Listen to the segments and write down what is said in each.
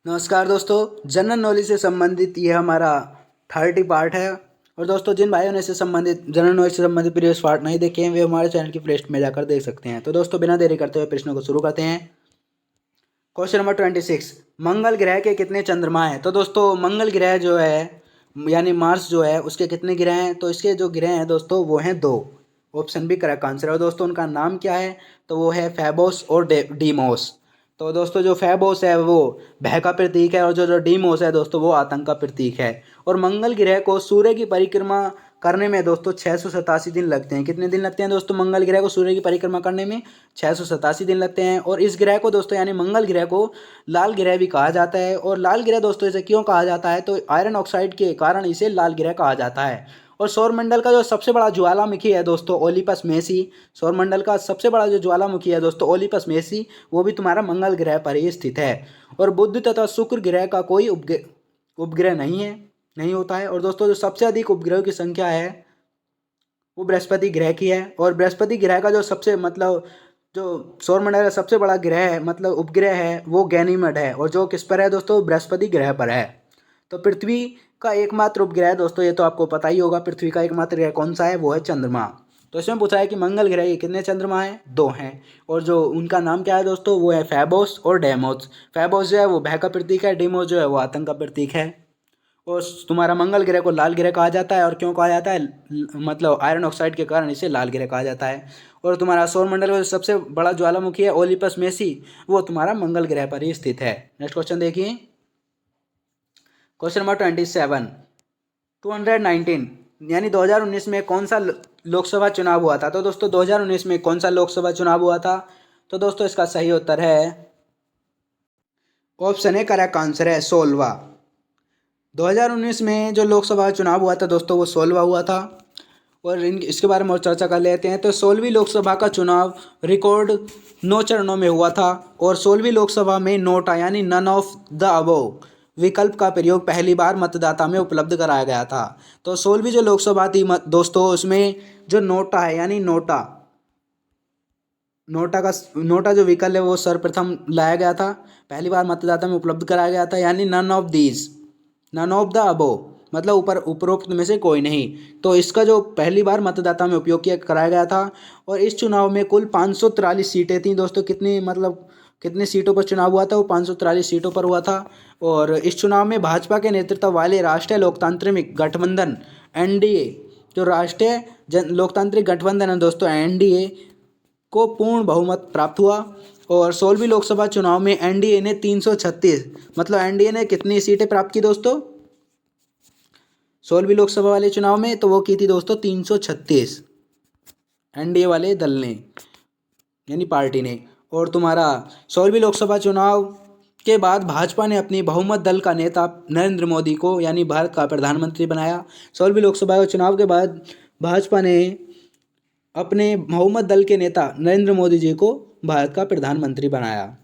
नमस्कार दोस्तों, general knowledge से संबंधित ये हमारा 30 पार्ट है। और दोस्तों, जिन भाइयों ने इससे संबंधित जनरल नॉलेज से संबंधित प्रीवियस पार्ट नहीं देखे हैं वे हमारे चैनल की प्लेलिस्ट में जाकर देख सकते हैं। तो दोस्तों, बिना देरी करते हुए प्रश्नों को शुरू करते हैं। क्वेश्चन नंबर 26, मंगल ग्रह के कितने चंद्रमा हैं? तो दोस्तों, मंगल ग्रह जो है यानी मार्स जो है उसके कितने ग्रह हैं? तो इसके जो ग्रह हैं दोस्तों वो हैं 2। ऑप्शन बी करेक्ट आंसर है। और दोस्तों, उनका नाम क्या है? तो वो है फेबोस और डीमोस। तो दोस्तों, जो फेबोस है वो भय का प्रतीक है और जो जो डीमोस है दोस्तों वो आतंक का प्रतीक है। और मंगल ग्रह को सूर्य की परिक्रमा करने में दोस्तों 687 दिन लगते हैं। कितने दिन लगते हैं दोस्तों मंगल ग्रह को सूर्य की परिक्रमा करने में? 687 दिन लगते हैं। और इस ग्रह को दोस्तों यानी मंगल ग्रह को लाल ग्रह भी कहा जाता है। और लाल ग्रह दोस्तों इसे क्यों कहा जाता है? तो आयरन ऑक्साइड के कारण इसे लाल ग्रह कहा जाता है। और सौरमंडल का जो सबसे बड़ा ज्वालामुखी है दोस्तों ओलिपस मेसी, सौरमंडल का सबसे बड़ा जो ज्वालामुखी है दोस्तों ओलिपस मेसी, वो भी तुम्हारा मंगल ग्रह पर ही स्थित है। और बुध तथा शुक्र ग्रह का कोई उपग्रह नहीं होता है। और दोस्तों, जो सबसे अधिक उपग्रहों की संख्या है वो बृहस्पति ग्रह की है। और बृहस्पति ग्रह का जो सबसे जो सौरमंडल का सबसे बड़ा ग्रह है उपग्रह है वो गैनीमेड है। और जो किस पर है दोस्तों? बृहस्पति ग्रह पर है। तो पृथ्वी का एकमात्र उपग्रह है दोस्तों, ये तो आपको पता ही होगा, पृथ्वी का एकमात्र ग्रह कौन सा है? वो है चंद्रमा। तो इसमें पूछा है कि मंगल ग्रह के कितने चंद्रमा हैं? 2 हैं। और जो उनका नाम क्या है दोस्तों? वो है फेबोस और डेमोस। फेबोस जो है वो भय का प्रतीक है, डेमोस जो है वो आतंक का प्रतीक है। और तुम्हारा मंगल ग्रह को लाल ग्रह कहा जाता है। और क्यों कहा जाता है? आयरन ऑक्साइड के कारण इसे लाल ग्रह कहा जाता है। और तुम्हारा सौरमंडल का जो सबसे बड़ा ज्वालामुखी है ओलिपस मेसी, वो तुम्हारा मंगल ग्रह पर ही स्थित है। नेक्स्ट क्वेश्चन देखिए, क्वेश्चन नंबर 27, 219 यानी 2019 में कौन सा लोकसभा चुनाव हुआ था? तो दोस्तों, 2019 में कौन सा लोकसभा चुनाव हुआ था? तो दोस्तों, इसका सही उत्तर है ऑप्शन ए करेक्ट आंसर है 16वां। 2019 में जो लोकसभा चुनाव हुआ था दोस्तों वो 16वां हुआ था। और इसके बारे में और चर्चा कर लेते हैं। तो 16वीं लोकसभा का चुनाव रिकॉर्ड 9 चरणों में हुआ था। और 16वीं लोकसभा में नोटा यानी नन ऑफ द अबोव विकल्प का प्रयोग पहली बार मतदाता में उपलब्ध कराया गया था। तो 16वीं जो लोकसभा थी दोस्तों उसमें जो नोटा है यानी नोटा जो विकल्प है वो सर्वप्रथम लाया गया था, पहली बार मतदाता में उपलब्ध कराया गया था। यानी नन ऑफ द अबोव मतलब उपरोक्त में से कोई नहीं। तो इसका जो पहली बार मतदाता में उपयोग कराया गया था। और इस चुनाव में कुल 543 सीटें थीं दोस्तों। कितनी सीटों पर चुनाव हुआ था? वो 543 सीटों पर हुआ था। और इस चुनाव में भाजपा के नेतृत्व वाले राष्ट्रीय लोकतांत्रिक गठबंधन एनडीए, जो राष्ट्रीय लोकतांत्रिक गठबंधन है दोस्तों एनडीए को पूर्ण बहुमत प्राप्त हुआ। और 16वीं लोकसभा चुनाव में एनडीए ने 336 एनडीए ने कितनी सीटें प्राप्त की दोस्तों 16वीं लोकसभा वाले चुनाव में? तो वो की थी दोस्तों 336 एनडीए वाले दल ने यानी पार्टी ने। और तुम्हारा 16वीं लोकसभा चुनाव के बाद भाजपा ने अपनी बहुमत दल का नेता नरेंद्र मोदी को यानी भारत का प्रधानमंत्री बनाया। 16वीं लोकसभा के चुनाव के बाद भाजपा ने अपने बहुमत दल के नेता नरेंद्र मोदी जी को भारत का प्रधानमंत्री बनाया,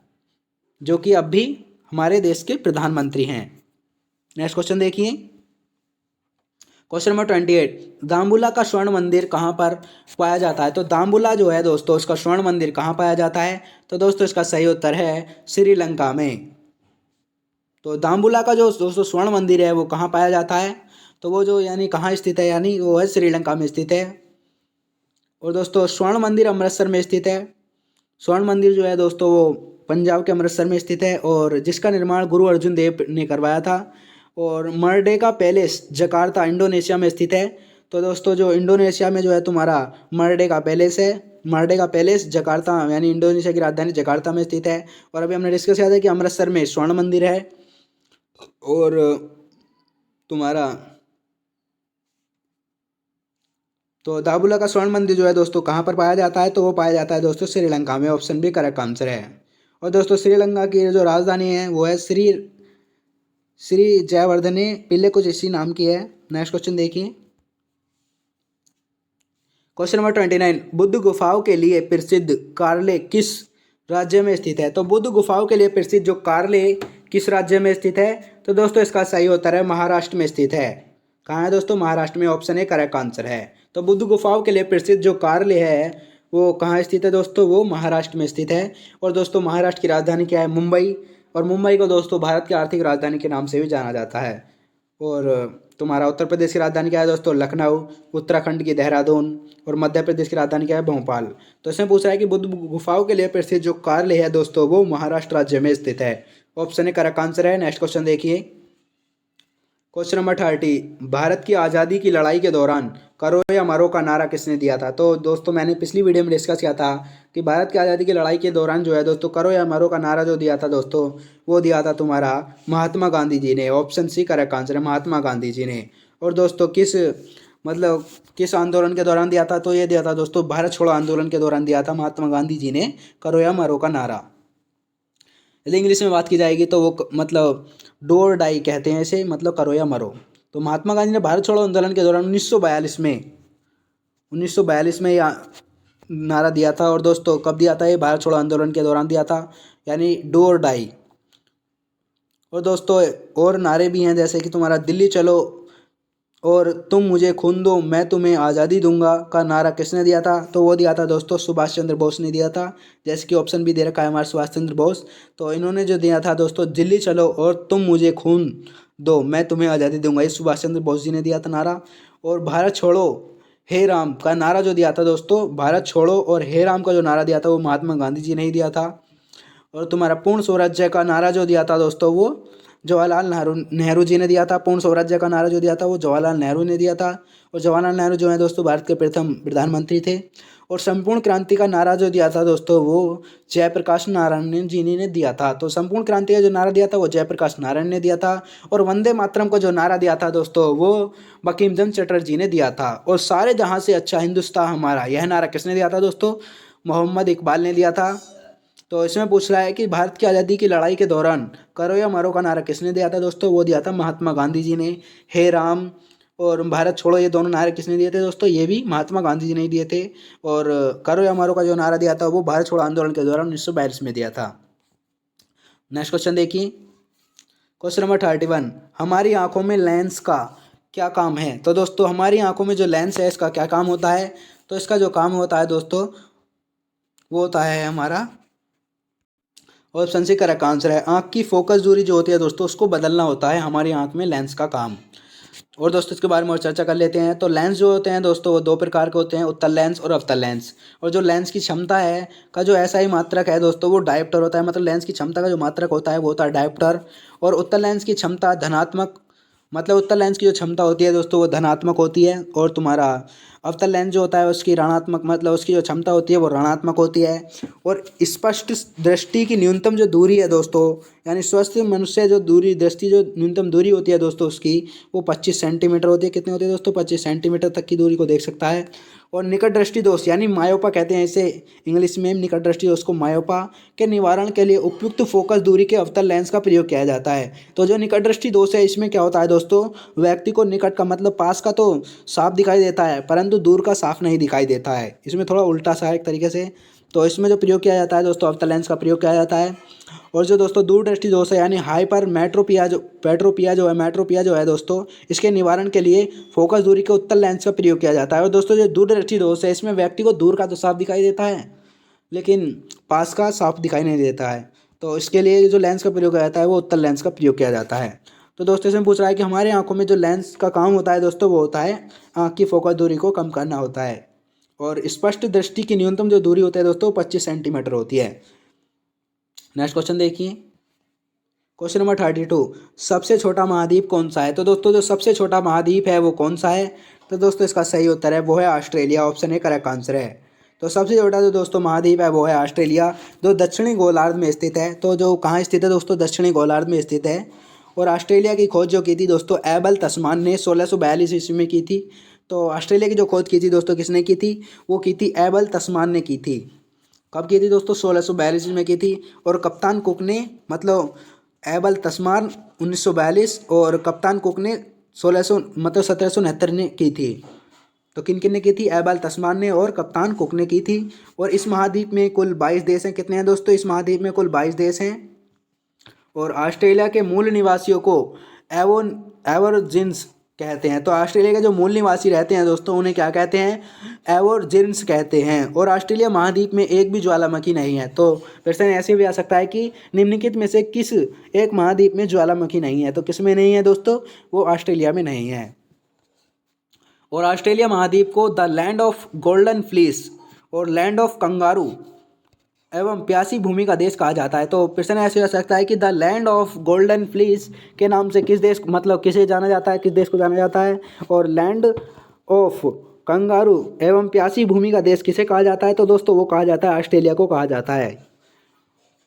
जो कि अब भी हमारे देश के प्रधानमंत्री हैं। नेक्स्ट क्वेश्चन देखिए, क्वेश्चन नंबर 28, दाम्बुला का स्वर्ण मंदिर कहाँ पर पाया जाता है? तो दाम्बुला जो है दोस्तों उसका स्वर्ण मंदिर कहाँ पाया जाता है? तो दोस्तों, इसका सही उत्तर है श्रीलंका में। तो दाम्बुला का जो दोस्तों स्वर्ण मंदिर है वो कहाँ पाया जाता है? तो वो जो यानी कहाँ स्थित है? यानी वो है श्रीलंका में स्थित है। और दोस्तों, स्वर्ण मंदिर अमृतसर में स्थित है। स्वर्ण मंदिर जो है दोस्तों वो पंजाब के अमृतसर में स्थित है और जिसका निर्माण गुरु अर्जुन देव ने करवाया था। और मर्डेका पैलेस जकार्ता इंडोनेशिया में स्थित है। तो दोस्तों, जो इंडोनेशिया में जो है तुम्हारा मर्डेका पैलेस है, मर्डेका पैलेस जकार्ता यानी इंडोनेशिया की राजधानी जकार्ता में स्थित है। और अभी हमने डिस्कस किया था कि अमृतसर में स्वर्ण मंदिर है। और तुम्हारा तो दाबुला का स्वर्ण मंदिर जो है दोस्तों कहाँ पर पाया जाता है? तो वो पाया जाता है दोस्तों श्रीलंका में। ऑप्शन बी करेक्ट आंसर है। और दोस्तों, श्रीलंका की जो राजधानी है वो है श्री जयवर्धने पिल्ले, कुछ इसी नाम की है। नेक्स्ट क्वेश्चन देखिए, क्वेश्चन नंबर 29, बुद्ध गुफाओं के लिए प्रसिद्ध कार्ले किस राज्य में स्थित है? तो बुद्ध गुफाओं के लिए प्रसिद्ध जो कार्ले किस राज्य में स्थित है? तो दोस्तों, इसका सही उत्तर है महाराष्ट्र में स्थित है। कहाँ है दोस्तों? महाराष्ट्र में। ऑप्शन ए करेक्ट आंसर है। तो बुद्ध गुफाओं के लिए प्रसिद्ध जो कार्ले है वो कहाँ स्थित है दोस्तों? वो महाराष्ट्र में स्थित है। और दोस्तों, महाराष्ट्र की राजधानी क्या है? मुंबई। और मुंबई को दोस्तों भारत की आर्थिक राजधानी के नाम से भी जाना जाता है। और तुम्हारा उत्तर प्रदेश की राजधानी क्या है दोस्तों? लखनऊ। उत्तराखंड की देहरादून। और मध्य प्रदेश की राजधानी क्या है? भोपाल। तो इसमें पूछ रहा है कि बुद्ध गुफाओं के लिए प्रसिद्ध जो कार्यालय है दोस्तों वो महाराष्ट्र राज्य में स्थित है। ऑप्शन ए करेक्ट आंसर है। नेक्स्ट क्वेश्चन देखिए, क्वेश्चन नंबर 30, भारत की आज़ादी की लड़ाई के दौरान करो या मरो का नारा किसने दिया था? तो दोस्तों मैंने पिछली वीडियो में डिस्कस किया था कि भारत की आज़ादी की लड़ाई के दौरान जो है दोस्तों करो या मरो का नारा जो दिया था दोस्तों वो दिया था तुम्हारा महात्मा गांधी जी ने। ऑप्शन सी करेक्ट आंसर है, महात्मा गांधी जी ने। और दोस्तों किस आंदोलन के दौरान दिया था? तो ये दिया था दोस्तों भारत छोड़ो आंदोलन के दौरान दिया था महात्मा गांधी जी ने करो या मरो का नारा। यदि इंग्लिश में बात की जाएगी तो वो डू और डाई कहते हैं इसे, मतलब करो या मरो। तो महात्मा गांधी ने भारत छोड़ो आंदोलन के दौरान 1942 में यह नारा दिया था। और दोस्तों कब दिया था? ये भारत छोड़ो आंदोलन के दौरान दिया था, यानी डू और डाई। और दोस्तों और नारे भी हैं जैसे कि तुम्हारा दिल्ली चलो और तुम मुझे खून दो मैं तुम्हें आज़ादी दूंगा का नारा किसने दिया था? तो वो दिया था दोस्तों सुभाष चंद्र बोस ने दिया था। जैसे कि ऑप्शन भी दे रखा है हमारे सुभाष चंद्र बोस। तो इन्होंने जो दिया था दोस्तों दिल्ली चलो और तुम मुझे खून दो मैं तुम्हें आज़ादी दूंगा, ये सुभाष चंद्र बोस जी ने दिया था नारा। और भारत छोड़ो हे राम का नारा जो दिया था दोस्तों, भारत छोड़ो और हे राम का जो नारा दिया था वो महात्मा गांधी जी ने ही दिया था। और तुम्हारा पूर्ण स्वराज्य का नारा जो दिया था दोस्तों वो जवाहरलाल नेहरू जी ने दिया था। पूर्ण स्वराज्य का नारा जो दिया था वो जवाहरलाल नेहरू ने दिया था। और जवाहरलाल नेहरू जो है दोस्तों भारत के प्रथम प्रधानमंत्री थे। और संपूर्ण क्रांति का नारा जो दिया था दोस्तों वो जयप्रकाश नारायण जी ने दिया था। तो संपूर्ण क्रांति का जो नारा दिया था वो जयप्रकाश नारायण ने दिया था। और वंदे मातरम को जो नारा दिया था दोस्तों वो बंकिम चंद्र चटर्जी ने दिया था। और सारे जहाँ से अच्छा हिंदुस्तान हमारा, यह नारा किसने दिया था दोस्तों? मोहम्मद इकबाल ने दिया था। तो इसमें पूछ रहा है कि भारत की आज़ादी की लड़ाई के दौरान करो या मरो का नारा किसने दिया था दोस्तों? वो दिया था महात्मा गांधी जी ने। हे राम और भारत छोड़ो ये दोनों नारे किसने दिए थे दोस्तों? ये भी महात्मा गांधी जी ने ही दिए थे। और करो या मरो का जो नारा दिया था वो भारत छोड़ो आंदोलन के दौरान 1942 में दिया था। नेक्स्ट क्वेश्चन देखिए, क्वेश्चन नंबर 31, हमारी आंखों में लेंस का क्या काम है? तो दोस्तों हमारी आंखों में जो लेंस है इसका क्या काम होता है? तो इसका जो काम होता है दोस्तों वो होता है हमारा ऑप्शन सी करेक्ट आंसर है, आँख की फोकस दूरी जो होती है दोस्तों उसको बदलना होता है हमारी आँख में लेंस का काम। और दोस्तों इसके बारे में और चर्चा कर लेते हैं। तो लेंस जो होते हैं दोस्तों वो दो प्रकार के होते हैं, उत्तल लेंस और अवतल लेंस। और जो लेंस की क्षमता है का जो ऐसा ही मात्रक है दोस्तों वो डायोप्टर होता है, मतलब लेंस की क्षमता का जो मात्रक होता है वो होता है डायोप्टर। और उत्तल लेंस की क्षमता धनात्मक, मतलब उत्तल लेंस की जो क्षमता होती है दोस्तों वो धनात्मक होती है। और तुम्हारा अवतल लेंस जो होता है उसकी ऋणात्मक, मतलब उसकी जो क्षमता होती है वो ऋणात्मक होती है। और स्पष्ट दृष्टि की न्यूनतम जो दूरी है दोस्तों, यानी स्वस्थ मनुष्य जो दूरी दृष्टि जो न्यूनतम दूरी होती है दोस्तों उसकी वो 25 सेंटीमीटर होती है। कितनी होती है दोस्तों? 25 सेंटीमीटर तक की दूरी को देख सकता है। और निकट दृष्टि दोष यानी मायोपा कहते हैं इसे इंग्लिश में, निकट दृष्टि दोष को मायोपा के निवारण के लिए उपयुक्त फोकस दूरी के अवतल लेंस का प्रयोग किया जाता है। तो जो निकट दृष्टि दोष है इसमें क्या होता है दोस्तों, व्यक्ति को निकट का मतलब पास का तो साफ दिखाई देता है परंतु दूर का साफ नहीं दिखाई देता है। इसमें थोड़ा उल्टा सा है एक तरीके से। तो इसमें जो प्रयोग किया जाता है दोस्तों अवतल लेंस का प्रयोग किया जाता है। और जो दोस्तों दूरदृष्टि दोष है यानी हाइपर मेट्रोपिया जो है दोस्तों इसके निवारण के लिए फोकस दूरी के उत्तल लेंस का प्रयोग किया जाता है। और दोस्तों जो दूरदृष्टि दोष है इसमें व्यक्ति को दूर का तो साफ दिखाई देता है लेकिन पास का साफ दिखाई नहीं देता है। तो इसके लिए जो लेंस का प्रयोग किया जाता है वो उत्तल लेंस का प्रयोग किया जाता है। तो दोस्तों इसमें पूछ रहा है कि हमारे आंखों में जो लेंस का काम होता है दोस्तों वो होता है आँख की फोकस दूरी को कम करना होता है। और स्पष्ट दृष्टि की न्यूनतम जो दूरी होती है दोस्तों 25 सेंटीमीटर होती है। नेक्स्ट क्वेश्चन देखिए, क्वेश्चन नंबर 32, सबसे छोटा महाद्वीप कौन सा है? तो दोस्तों जो सबसे छोटा महाद्वीप है वो कौन सा है? तो दोस्तों इसका सही उत्तर है वो है Australia. Option A correct answer है। तो सबसे छोटा जो दोस्तों महाद्वीप है वो है ऑस्ट्रेलिया जो दक्षिणी गोलार्ध में स्थित है। तो जो कहाँ स्थित है दोस्तों? दक्षिणी गोलार्ध में स्थित है। और ऑस्ट्रेलिया की खोज जो की थी दोस्तों एबल तस्मान ने 1642 ईस्वी में की थी। तो ऑस्ट्रेलिया की जो खोज की थी दोस्तों किसने की थी? वो की थी एबल तस्मान ने की थी। कब की थी दोस्तों? 1642 में की थी। और कप्तान कुक ने, मतलब एबल तस्मान 1942 और कप्तान कुक ने 1769 ने की थी। तो किन किन ने की थी? एबल तस्मान ने और कप्तान कुक ने की थी। और इस महाद्वीप में कुल 22 देश हैं। कितने हैं दोस्तों? इस महाद्वीप में कुल 22 देश हैं। और ऑस्ट्रेलिया के मूल निवासियों को एवोरिजिन्स कहते हैं। तो ऑस्ट्रेलिया के जो मूल निवासी रहते हैं दोस्तों उन्हें क्या कहते हैं, एबोरिजिन्स कहते हैं। और ऑस्ट्रेलिया महाद्वीप में एक भी ज्वालामुखी नहीं है। तो प्रश्न ऐसे भी आ सकता है कि निम्नलिखित में से किस एक महाद्वीप में ज्वालामुखी नहीं है, तो किस में नहीं है दोस्तों, वो ऑस्ट्रेलिया में नहीं है। और ऑस्ट्रेलिया महाद्वीप को the land of golden fleece और लैंड ऑफ कंगारू एवं प्यासी भूमि का देश कहा जाता है। तो प्रश्न ऐसे हो सकता है कि the land of golden fleece के नाम से किस देश, मतलब किसे जाना जाता है, किस देश को जाना जाता है। और लैंड ऑफ कंगारू एवं प्यासी भूमि का देश किसे कहा जाता है, तो दोस्तों वो कहा जाता है ऑस्ट्रेलिया को कहा जाता है।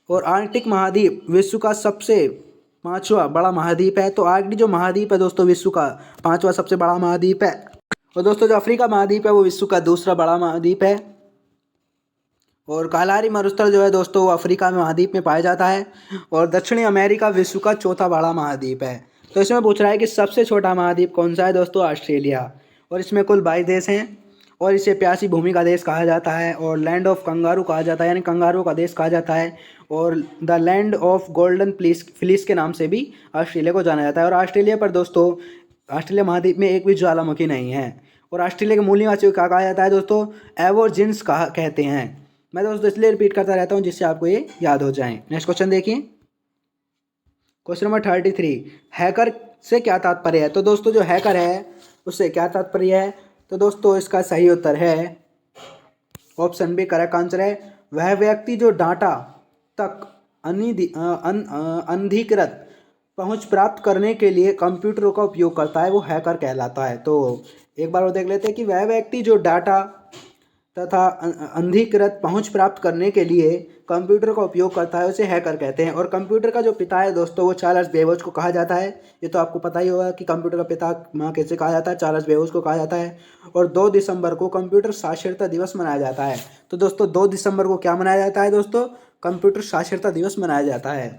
और आर्कटिक महाद्वीप विश्व का सबसे पांचवा बड़ा महाद्वीप है। तो आर्कटिक जो महाद्वीप है दोस्तों विश्व का पांचवा सबसे बड़ा महाद्वीप है। और दोस्तों जो अफ्रीका महाद्वीप है वो विश्व का दूसरा बड़ा महाद्वीप है। और कालाहारी मरुस्थल जो है दोस्तों वो अफ्रीका महाद्वीप में पाया जाता है। और दक्षिणी अमेरिका विश्व का चौथा बड़ा महाद्वीप है। तो इसमें पूछ रहा है कि सबसे छोटा महाद्वीप कौन सा है दोस्तों, ऑस्ट्रेलिया। और इसमें कुल 22 देश हैं। और इसे प्यासी भूमि का देश कहा जाता है और लैंड ऑफ कंगारू कहा जाता है, यानी कंगारू का देश कहा जाता है। और the land of golden fleece के नाम से भी ऑस्ट्रेलिया को जाना जाता है। और ऑस्ट्रेलिया पर दोस्तों ऑस्ट्रेलिया महाद्वीप में एक भी ज्वालामुखी नहीं है। और ऑस्ट्रेलिया के मूल निवासियों को क्या कहा जाता है दोस्तों, एबोरिजिन्स कहते हैं। मैं दोस्तों इसलिए रिपीट करता रहता हूँ जिससे आपको ये याद हो जाए। नेक्स्ट क्वेश्चन देखिए, क्वेश्चन नंबर 33, हैकर से क्या तात्पर्य है। तो दोस्तों जो हैकर है उससे क्या तात्पर्य है, तो दोस्तों इसका सही उत्तर है ऑप्शन बी करेक्ट आंसर है, वह व्यक्ति जो डाटा तक अनधिकृत पहुंच प्राप्त करने के लिए कंप्यूटरों का उपयोग करता है वो हैकर कहलाता है। तो एक बार वो देख लेते हैं कि वह व्यक्ति जो डाटा तथा अनधिकृत पहुंच प्राप्त करने के लिए कंप्यूटर का उपयोग करता है उसे हैकर कहते हैं। और कंप्यूटर का जो पिता है दोस्तों वो चार्ल्स बेबेज को कहा जाता है। ये तो आपको पता ही होगा कि कंप्यूटर का पिता माँ कैसे कहा जाता है, चार्ल्स बेबेज को कहा जाता है। और 2 दिसंबर को कंप्यूटर साक्षरता दिवस मनाया जाता है। तो दोस्तों 2 दिसंबर को क्या मनाया जाता है दोस्तों, कंप्यूटर साक्षरता दिवस मनाया जाता है।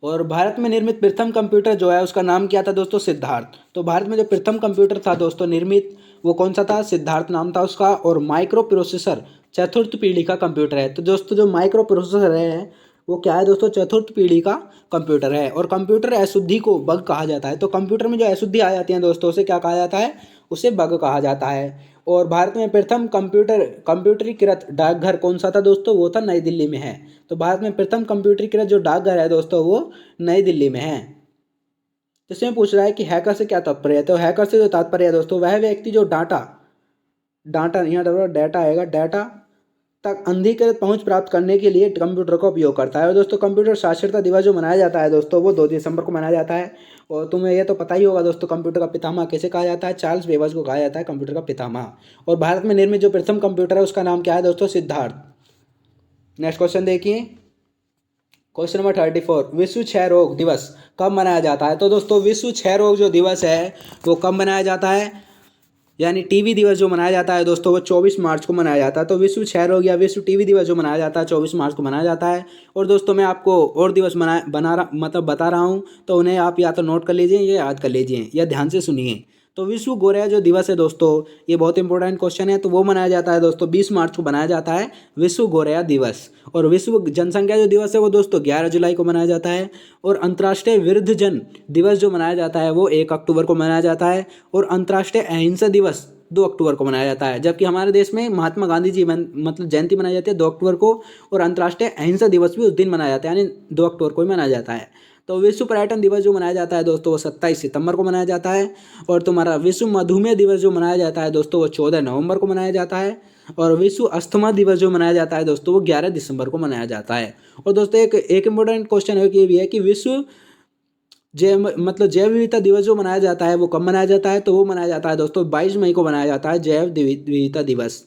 और भारत में निर्मित प्रथम कंप्यूटर जो है उसका नाम क्या था दोस्तों, सिद्धार्थ। तो भारत में जो प्रथम कंप्यूटर था दोस्तों निर्मित वो कौन सा था, सिद्धार्थ नाम था उसका। और माइक्रो प्रोसेसर चतुर्थ पीढ़ी का कंप्यूटर है। तो दोस्तों जो माइक्रो प्रोसेसर है वो क्या है दोस्तों, चतुर्थ पीढ़ी का कंप्यूटर है। और कंप्यूटर अशुद्धि को बग कहा जाता है। तो कंप्यूटर में जो अशुद्धि आ जाती है दोस्तों उसे क्या कहा जाता है, उसे बग कहा जाता है। और भारत में प्रथम कंप्यूटरीकृत डाकघर कौन सा था दोस्तों, वो था नई दिल्ली में है। तो भारत में प्रथम कंप्यूटरीकृत जो डाकघर है दोस्तों वो नई दिल्ली में है। तो इसमें पूछ रहा है कि हैकर से क्या तात्पर्य है। तो हैकर से जो तात्पर्य है दोस्तों वह व्यक्ति जो डाटा यहाँ डाटा आएगा, डाटा तक अनधिकृत पहुंच प्राप्त करने के लिए कंप्यूटर का उपयोग करता है। और दोस्तों कंप्यूटर साक्षरता दिवस जो मनाया जाता है दोस्तों वो 2 दिसंबर को मनाया जाता है। और तुम्हें ये तो पता ही होगा दोस्तों कंप्यूटर का पितामह कैसे कहा जाता है, चार्ल्स बेबेज को कहा जाता है कंप्यूटर का पितामह। और भारत में निर्मित जो प्रथम कंप्यूटर है उसका नाम क्या है दोस्तों, सिद्धार्थ। नेक्स्ट क्वेश्चन देखिए, क्वेश्चन नंबर 34, विश्व क्षय रोग दिवस कब मनाया जाता है। तो दोस्तों विश्व क्षय रोग जो दिवस है वो कब मनाया जाता है, यानी टीबी दिवस जो मनाया जाता है दोस्तों वो 24 मार्च को मनाया जाता है। तो विश्व क्षय रोग या विश्व टीबी दिवस जो मनाया जाता है 24 मार्च को मनाया जाता है। और दोस्तों मैं आपको और दिवस बता रहा हूँ तो उन्हें आप या तो नोट कर लीजिए या याद कर लीजिए या ध्यान से सुनिए। तो विश्व गोरैया जो दिवस है दोस्तों ये बहुत इंपॉर्टेंट क्वेश्चन है। तो वो मनाया जाता है दोस्तों 20 मार्च को मनाया जाता है विश्व गोरैया दिवस। और विश्व जनसंख्या जो दिवस है वो दोस्तों 11 जुलाई को मनाया जाता है। और अंतर्राष्ट्रीय वृद्धजन दिवस जो मनाया जाता है वो 1 अक्टूबर को मनाया जाता है। और अंतर्राष्ट्रीय अहिंसा दिवस 2 अक्टूबर को मनाया जाता है। जबकि हमारे देश में महात्मा गांधी जी मतलब जयंती मनाई जाती है 2 अक्टूबर को। और अंतर्राष्ट्रीय अहिंसा दिवस भी उस दिन मनाया जाता है, यानी 2 अक्टूबर को ही मनाया जाता है। तो विश्व पर्यटन दिवस जो मनाया जाता है दोस्तों वो 27 सितंबर को मनाया जाता है। और तुम्हारा विश्व मधुमेह दिवस जो मनाया जाता है दोस्तों वो 14 नवंबर को मनाया जाता है। और विश्व अस्थमा दिवस जो मनाया जाता है दोस्तों वो 11 दिसंबर को मनाया जाता है। और दोस्तों एक इम्पोर्टेंट क्वेश्चन है कि ये भी है कि विश्व जैव विविधता दिवस जो मनाया जाता है वो कब मनाया जाता है। तो वो मनाया जाता है दोस्तों 22 मई को मनाया जाता है जैव विविधता दिवस।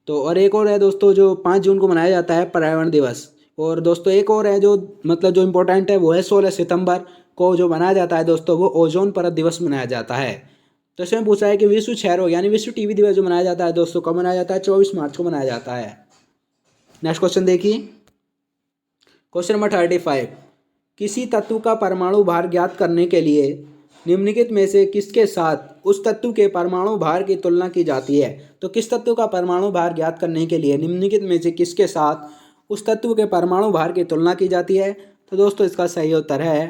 तो और एक और है दोस्तों जो 5 जून को मनाया जाता है पर्यावरण दिवस। और दोस्तों एक और है जो जो इम्पोर्टेंट है वो है 16 सितंबर को जो मनाया जाता है दोस्तों वो ओजोन परत दिवस मनाया जाता है। तो इसमें पूछा है कि विश्व क्षय रोग यानी विश्व टीबी दिवस जो मनाया जाता है दोस्तों कब मनाया जाता है, 24 मार्च को मनाया जाता है। नेक्स्ट क्वेश्चन देखिए, क्वेश्चन नंबर 35, किसी तत्व का परमाणु भार ज्ञात करने के लिए निम्नलिखित में से किसके साथ उस तत्व के परमाणु भार की तुलना की जाती है। तो किस तत्व का परमाणु भार ज्ञात करने के लिए निम्नलिखित में से किसके साथ उस तत्व के परमाणु भार की तुलना की जाती है। तो दोस्तों इसका सही उत्तर है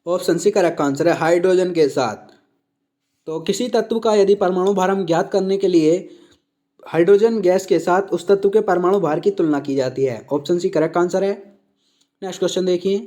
ऑप्शन सी करेक्ट आंसर है हाइड्रोजन के साथ। तो किसी तत्व का यदि परमाणु भार हम ज्ञात करने के लिए हाइड्रोजन गैस के साथ उस तत्व के परमाणु भार की तुलना की जाती है। ऑप्शन सी करेक्ट आंसर है। नेक्स्ट क्वेश्चन देखिए,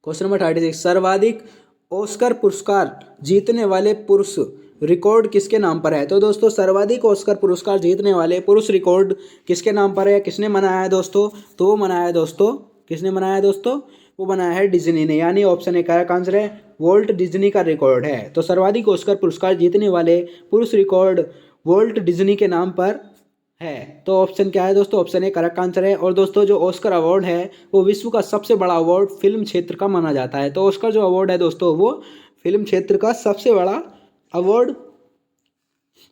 क्वेश्चन नंबर 36, सर्वाधिक ऑस्कर पुरस्कार जीतने वाले पुरुष रिकॉर्ड किसके नाम पर है? तो दोस्तों सर्वाधिक ऑस्कर पुरस्कार जीतने वाले पुरुष रिकॉर्ड किसके नाम पर है, किसने बनाया है दोस्तों? तो वो बनाया है दोस्तों, किसने बनाया है दोस्तों? वो बनाया है डिज्नी ने, यानी ऑप्शन ए करेक्ट आंसर है, वोल्ट डिज्नी का रिकॉर्ड है। तो सर्वाधिक ऑस्कर पुरस्कार जीतने वाले पुरुष रिकॉर्ड वोल्ट डिज्नी के नाम पर है। तो ऑप्शन क्या है दोस्तों? ऑप्शन ए करेक्ट आंसर है। और दोस्तों जो ऑस्कर अवार्ड है वो विश्व का सबसे बड़ा अवार्ड फिल्म क्षेत्र का माना जाता है। तो ऑस्कर जो अवार्ड है दोस्तों वो फिल्म क्षेत्र का सबसे बड़ा अवार्ड,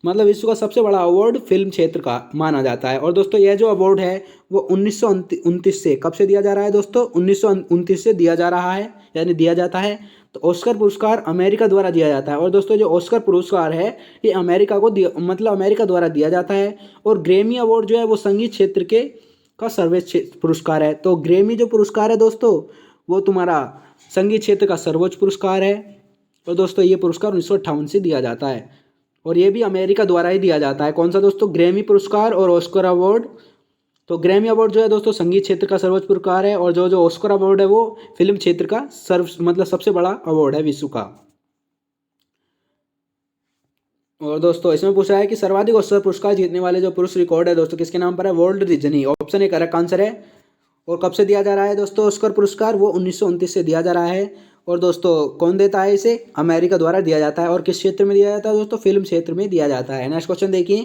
मतलब विश्व का सबसे बड़ा अवार्ड फिल्म क्षेत्र का माना जाता है। और दोस्तों यह जो अवार्ड है वो 1929 से, कब से दिया जा रहा है दोस्तों? 1929 से दिया जा रहा है, यानी दिया जाता है। तो ऑस्कर पुरस्कार अमेरिका द्वारा दिया जाता है। और दोस्तों जो ऑस्कर पुरस्कार है ये अमेरिका को मतलब अमेरिका द्वारा दिया जाता है। और ग्रैमी अवार्ड जो है वो संगीत क्षेत्र के का सर्वोच्च पुरस्कार है। तो ग्रैमी जो पुरस्कार है दोस्तों वो तुम्हारा संगीत क्षेत्र का सर्वोच्च पुरस्कार है। और दोस्तों ये पुरस्कार 1958 से दिया जाता है और ये भी अमेरिका द्वारा ही दिया जाता है। कौन सा दोस्तों? ग्रैमी पुरस्कार और ऑस्कर अवार्ड। तो ग्रैमी अवार्ड जो है दोस्तों संगीत क्षेत्र का सर्वोच्च पुरस्कार है और जो ऑस्कर अवार्ड है वो फिल्म क्षेत्र का मतलब सबसे बड़ा अवार्ड है विश्व का। और दोस्तों इसमें पूछा है कि सर्वाधिक ऑस्कर पुरस्कार जीतने वाले जो पुरुष रिकॉर्ड है दोस्तों किसके नाम पर है? Volt Disney. Option A correct answer है। और कब से दिया जा रहा है दोस्तों ऑस्कर पुरस्कार? वो 1929 से दिया जा रहा है। और दोस्तों कौन देता है इसे? अमेरिका द्वारा दिया जाता है। और किस क्षेत्र में दिया जाता है दोस्तों? फिल्म क्षेत्र में दिया जाता है। नेक्स्ट क्वेश्चन देखिए,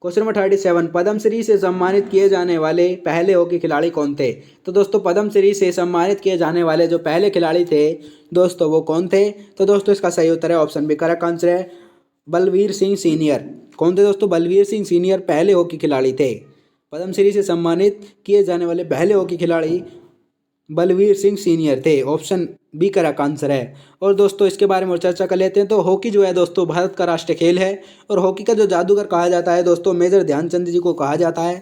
क्वेश्चन नंबर 37, पद्मश्री से सम्मानित किए जाने वाले पहले हॉकी खिलाड़ी कौन थे? तो दोस्तों पद्मश्री से सम्मानित किए जाने वाले जो पहले खिलाड़ी थे दोस्तों वो कौन थे? तो दोस्तों इसका सही उत्तर है ऑप्शन बी करेक्ट आंसर है, बलवीर सिंह सीनियर। कौन थे दोस्तों? बलवीर सिंह सीनियर पहले हॉकी खिलाड़ी थे। पद्मश्री से सम्मानित किए जाने वाले पहले हॉकी खिलाड़ी बलवीर सिंह सीनियर थे। ऑप्शन बी करेक्ट आंसर है। और दोस्तों इसके बारे में और चर्चा कर लेते हैं। तो हॉकी जो है दोस्तों भारत का राष्ट्रीय खेल है और हॉकी का जो जादूगर कहा जाता है दोस्तों मेजर ध्यानचंद जी को कहा जाता है।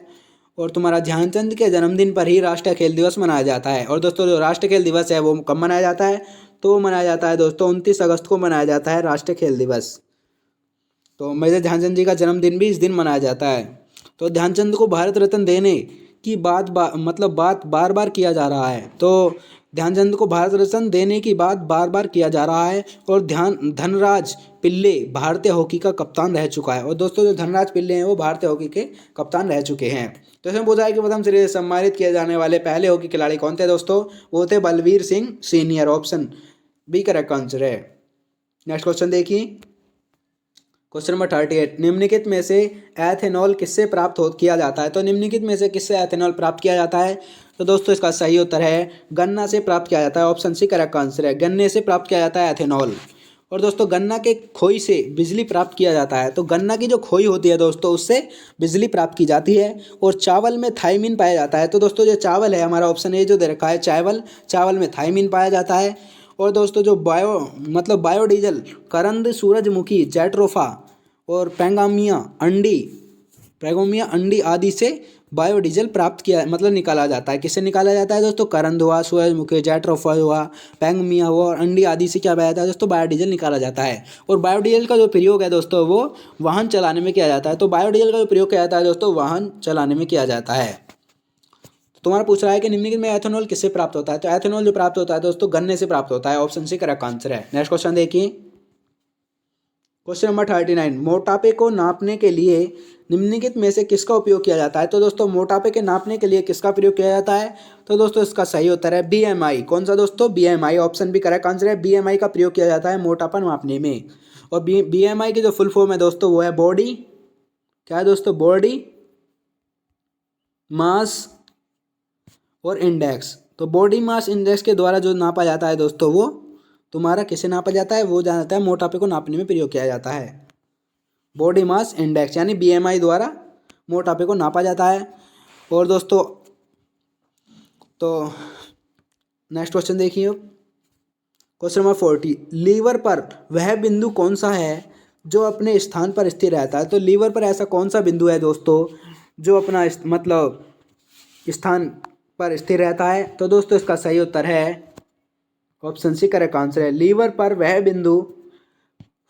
और तुम्हारा ध्यानचंद के जन्मदिन पर ही राष्ट्रीय खेल दिवस मनाया जाता है। और दोस्तों जो राष्ट्रीय खेल दिवस है वो कब मनाया जाता है? तो वो मनाया जाता है दोस्तों 29 अगस्त को मनाया जाता है राष्ट्रीय खेल दिवस। तो मेजर ध्यानचंद जी का जन्मदिन भी इस दिन मनाया जाता है। तो ध्यानचंद को भारत रत्न देने की बात बार बार किया जा रहा है। तो ध्यानचंद को भारत रत्न देने की बात बार बार किया जा रहा है। और धनराज पिल्ले भारतीय हॉकी का कप्तान रह चुका है। और दोस्तों जो धनराज पिल्ले हैं वो भारतीय हॉकी के कप्तान रह चुके हैं। तो इसमें पूछा है कि पद्मश्री से सम्मानित किए जाने वाले पहले हॉकी खिलाड़ी कौन थे दोस्तों? वो थे Balbir Singh senior. Option B correct answer है। नेक्स्ट क्वेश्चन देखिए, क्वेश्चन नंबर 38, निम्नलिखित में से एथेनॉल किससे प्राप्त किया जाता है? तो निम्नलिखित में से किससे एथेनॉल प्राप्त किया जाता है? तो दोस्तों इसका सही उत्तर है गन्ना से प्राप्त किया जाता है। ऑप्शन सी करेक्ट आंसर है, गन्ने से प्राप्त किया जाता है एथेनॉल। और दोस्तों गन्ना के खोई से बिजली प्राप्त किया जाता है। तो गन्ना की जो खोई होती है दोस्तों उससे बिजली प्राप्त की जाती है। और चावल में थाइमिन पाया जाता है। तो दोस्तों जो चावल है हमारा ऑप्शन ए जो दे रखा है चावल में थाइमिन पाया जाता है। और दोस्तों जो बायोडीजल करंद, सूरजमुखी, जेट्रोफा और पैंगोमिया अंडी आदि से बायोडीजल प्राप्त किया निकाला जाता है। किससे निकाला जाता है दोस्तों? करंद हुआ, सूरजमुखी, जेट्रोफा हुआ, पैंगोमिया हुआ और अंडी आदि से क्या पाया जाता है दोस्तों? बायोडीजल निकाला जाता है। और बायोडीजल का जो प्रयोग है दोस्तों वो वाहन चलाने में किया जाता है। तो बायोडीजल का जो प्रयोग किया जाता है दोस्तों वाहन चलाने में किया जाता है। तुम्हारा पूछ रहा है कि निम्नलिखित में एथेनॉल किससे प्राप्त होता है? तो एथेनॉल जो प्राप्त होता है दोस्तों गन्ने से प्राप्त होता है। ऑप्शन सी करेक्ट आंसर है। नेक्स्ट क्वेश्चन देखिए, क्वेश्चन नंबर 39, मोटापे को नापने के लिए निम्नलिखित में से किसका उपयोग किया जाता है? तो दोस्तों मोटापे के नापने के लिए किसका प्रयोग किया जाता है? तो दोस्तों इसका सही उत्तर है बीएमआई। कौन सा दोस्तों? BMI. Option B correct answer है, बीएमआई का प्रयोग किया जाता है मोटापा नापने में। और बीएमआई की जो फुल फॉर्म है दोस्तों वो है बॉडी, क्या है दोस्तों? बॉडी मास और इंडेक्स। तो बॉडी मास इंडेक्स के द्वारा जो नापा जाता है दोस्तों वो तुम्हारा किसे नापा जाता है? वो जाना जाता है मोटापे को नापने में प्रयोग किया जाता है। बॉडी मास इंडेक्स यानी बीएमआई द्वारा मोटापे को नापा जाता है। और दोस्तों तो नेक्स्ट क्वेश्चन देखिए, क्वेश्चन नंबर 40, लीवर पर वह बिंदु कौन सा है जो अपने स्थान पर स्थिर रहता है? तो लीवर पर ऐसा कौन सा बिंदु है दोस्तों जो अपना स्थान पर स्थिर रहता है? तो दोस्तों इसका सही उत्तर है ऑप्शन सी करेक्ट आंसर है। लीवर पर वह बिंदु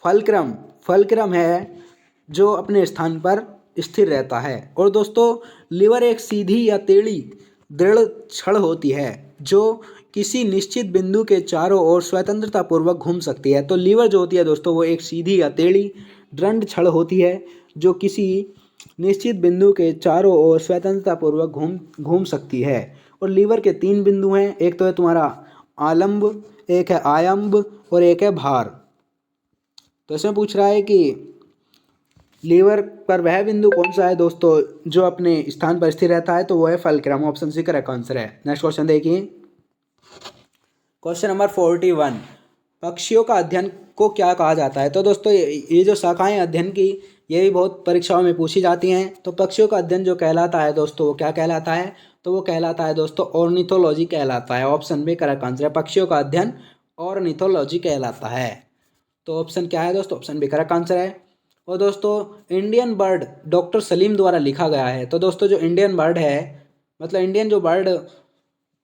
फलक्रम, फलक्रम है जो अपने स्थान पर स्थिर रहता है। और दोस्तों लीवर एक सीधी या टेढ़ी दृढ़ छड़ होती है जो किसी निश्चित बिंदु के चारों ओर स्वतंत्रता पूर्वक घूम सकती है। तो लीवर जो होती है दोस्तों वो एक सीधी या टेढ़ी दृढ़ छड़ होती है जो किसी निश्चित बिंदु के चारों ओर स्वतंत्रता पूर्वक घूम सकती है। और लीवर के 3 बिंदु हैं, एक तो है तुम्हारा आलंब, एक है आयम्ब और एक है भार। तो इसमें पूछ रहा है कि लीवर पर वह बिंदु कौन सा है दोस्तों जो अपने स्थान पर स्थिर रहता है, तो वो है fulcrum. Option C correct answer है। नेक्स्ट क्वेश्चन देखिए, क्वेश्चन नंबर 41, पक्षियों का अध्ययन को क्या कहा जाता है। तो दोस्तों ये जो शाखाएं अध्ययन की ये भी बहुत परीक्षाओं में पूछी जाती हैं। तो पक्षियों का अध्ययन जो कहलाता है दोस्तों वो क्या कहलाता है, तो वो कहलाता है दोस्तों ऑर्निथोलॉजी कहलाता है। ऑप्शन बी करेक्ट आंसर है, पक्षियों का अध्ययन ऑर्निथोलॉजी कहलाता है। तो ऑप्शन क्या है दोस्तों, ऑप्शन बी करेक्ट आंसर है। और दोस्तों इंडियन बर्ड डॉक्टर सलीम द्वारा लिखा गया है। तो दोस्तों जो इंडियन बर्ड है, मतलब इंडियन जो बर्ड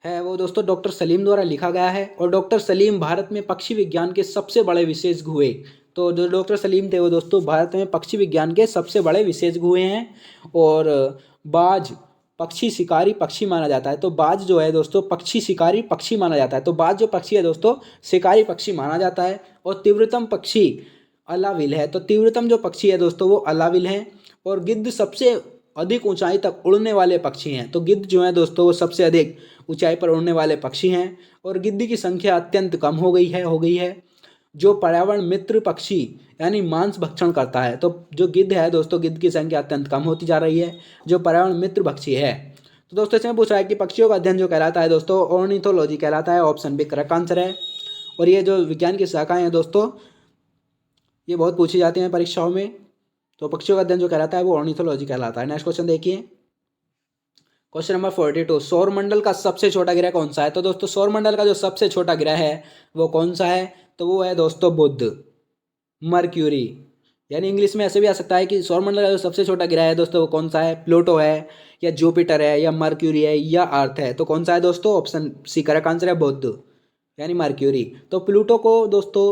है वो दोस्तों डॉक्टर सलीम द्वारा लिखा गया है। और डॉक्टर सलीम भारत में पक्षी विज्ञान के सबसे बड़े विशेषज्ञ हुए। तो जो डॉक्टर सलीम थे वो दोस्तों भारत में पक्षी विज्ञान के सबसे बड़े विशेषज्ञ हुए हैं। और बाज पक्षी शिकारी पक्षी माना जाता है। तो बाज जो है दोस्तों पक्षी शिकारी पक्षी माना जाता है। तो बाज जो पक्षी है दोस्तों शिकारी पक्षी माना जाता है। और तीव्रतम पक्षी अलाविल है। तो तीव्रतम जो पक्षी है दोस्तों वो अलाविल है। और गिद्ध सबसे अधिक ऊंचाई तक उड़ने वाले पक्षी हैं। तो गिद्ध जो है दोस्तों वो सबसे अधिक ऊंचाई पर उड़ने वाले पक्षी हैं। और गिद्ध की संख्या अत्यंत कम हो गई है जो पर्यावरण मित्र पक्षी यानी मांस भक्षण करता है। तो जो गिद्ध है दोस्तों गिद्ध की संख्या अत्यंत कम होती जा रही है जो पर्यावरण मित्र पक्षी है। तो दोस्तों इसमें पूछ रहा है कि पक्षियों का अध्ययन जो कहलाता है दोस्तों ऑर्निथोलॉजी कहलाता है। ऑप्शन बी करेक्ट आंसर है। और ये जो विज्ञान की शाखाएं हैं दोस्तों ये बहुत पूछी जाती हैं परीक्षाओं में। तो पक्षियों का अध्ययन जो कहलाता है वो ऑर्निथोलॉजी कहलाता है। नेक्स्ट क्वेश्चन देखिए, क्वेश्चन नंबर 42, सौरमंडल का सबसे छोटा ग्रह कौन सा है। तो दोस्तों सौरमंडल का जो सबसे छोटा ग्रह है वो कौन सा है, तो वो है दोस्तों बुध, मर्क्यूरी। यानी इंग्लिश में ऐसे भी आ सकता है कि सौरमंडल का जो सबसे छोटा ग्रह है दोस्तों वो कौन सा है, प्लूटो है या जुपिटर है या मर्क्यूरी है या अर्थ है। तो कौन सा है दोस्तों, ऑप्शन सी करेक्ट आंसर है बुध यानी मर्क्यूरी। तो प्लूटो को दोस्तों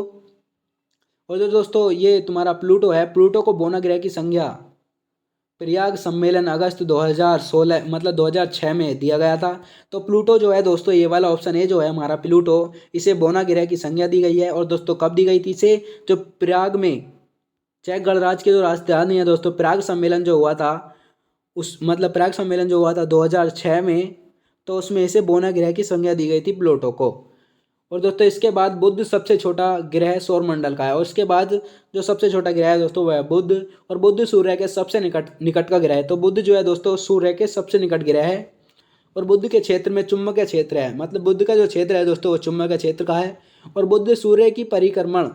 और जो दोस्तों ये तुम्हारा प्लूटो है, प्लूटो को बोना ग्रह की संज्ञा प्रयाग सम्मेलन अगस्त 2016 मतलब 2006 में दिया गया था। तो प्लूटो जो है दोस्तों ये वाला ऑप्शन ए जो है हमारा प्लूटो, इसे बोना ग्रह की संज्ञा दी गई है। और दोस्तों कब दी गई थी इसे, जो प्रयाग में चेक गणराज्य के जो राजधानी है दोस्तों प्रयाग सम्मेलन जो हुआ था उस मतलब प्रयाग सम्मेलन जो हुआ था 2006 में, तो उसमें इसे बोना ग्रह की संज्ञा दी गई थी प्लूटो को। और दोस्तों इसके बाद बुध सबसे छोटा ग्रह सौरमंडल का है। और इसके बाद जो सबसे छोटा ग्रह है दोस्तों वह है बुध। और बुध सूर्य के सबसे निकट का ग्रह है। तो बुध जो है दोस्तों सूर्य के सबसे निकट ग्रह है। और बुध के क्षेत्र में चुंबकीय क्षेत्र है, मतलब बुध का जो क्षेत्र है दोस्तों वो चुंबकीय क्षेत्र का है। और बुध सूर्य की परिक्रमण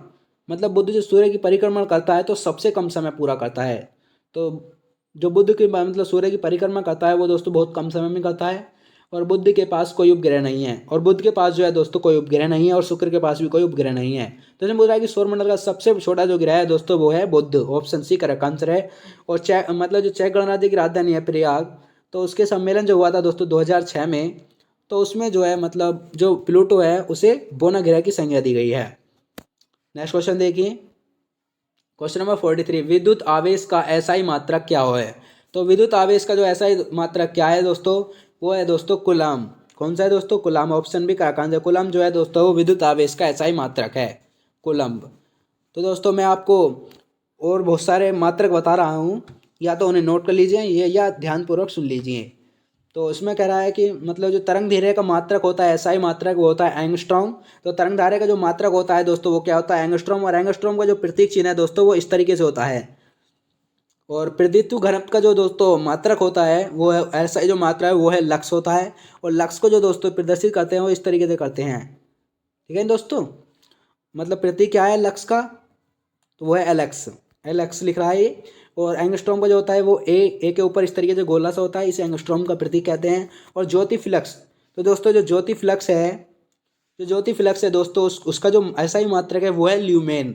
मतलब बुध जो सूर्य की परिक्रमण करता है तो सबसे कम समय पूरा करता है। तो जो बुध की मतलब सूर्य की परिक्रमा करता है वो दोस्तों बहुत कम समय में करता है। और बुध के पास कोई उपग्रह नहीं है। और बुध के पास जो है दोस्तों कोई उपग्रह नहीं है। और शुक्र के पास भी कोई उपग्रह नहीं है। तो इसमें बोल रहा है कि सौरमंडल का सबसे छोटा जो ग्रह है दोस्तों वो है बुध। ऑप्शन सी करेक्ट आंसर है। और मतलब जो चेक गणराज्य की राजधानी है प्रयाग, तो उसके सम्मेलन जो हुआ था दोस्तों 2006 में, तो उसमें जो है मतलब जो प्लूटो है उसे बोना ग्रह की संज्ञा दी गई है। नेक्स्ट क्वेश्चन देखिए, क्वेश्चन नंबर 43, विद्युत आवेश का एसआई मात्रक क्या है। तो विद्युत आवेश का जो एसआई मात्रक क्या है दोस्तों, वो है दोस्तों कूलम। कौन सा है दोस्तों, कूलम। ऑप्शन भी करेक्ट आंसर। कूलम जो है दोस्तों वो विद्युत आवेश का एसआई मात्रक है, कूलम। तो दोस्तों मैं आपको और बहुत सारे मात्रक बता रहा हूँ, या तो उन्हें नोट कर लीजिए ये या ध्यानपूर्वक सुन लीजिए। तो इसमें कह रहा है कि मतलब जो तरंग धैर्य का मात्रक होता है एसआई मात्रक वो होता है एंगस्ट्रॉम। तो तरंग धारे का जो मात्रक होता है दोस्तों वो क्या होता है, एंगस्ट्रॉम। और एंगस्ट्रॉम का जो प्रतीक चिन्ह है दोस्तों वो इस तरीके से होता है। और प्रद्युत घनत्व का जो दोस्तों मात्रक होता है वो है ऐसा जो मात्रा है वो है लक्स होता है। और लक्स को जो दोस्तों प्रदर्शित करते हैं वो इस तरीके से करते हैं, ठीक है दोस्तों। मतलब प्रतीक क्या है लक्स का, तो वो है एलएक्स, एलएक्स लिख रहा है ये। और एंगस्ट्रॉम का जो होता है वो ए के ऊपर इस तरीके से गोला सा होता है, इसे एंगस्ट्रॉम का प्रतीक कहते हैं। और ज्योति फ्लक्स, तो दोस्तों जो ज्योति फ्लक्स है, जो ज्योति फ्लक्स है दोस्तों उसका जो ऐसा ही मात्रक है वो है ल्यूमेन।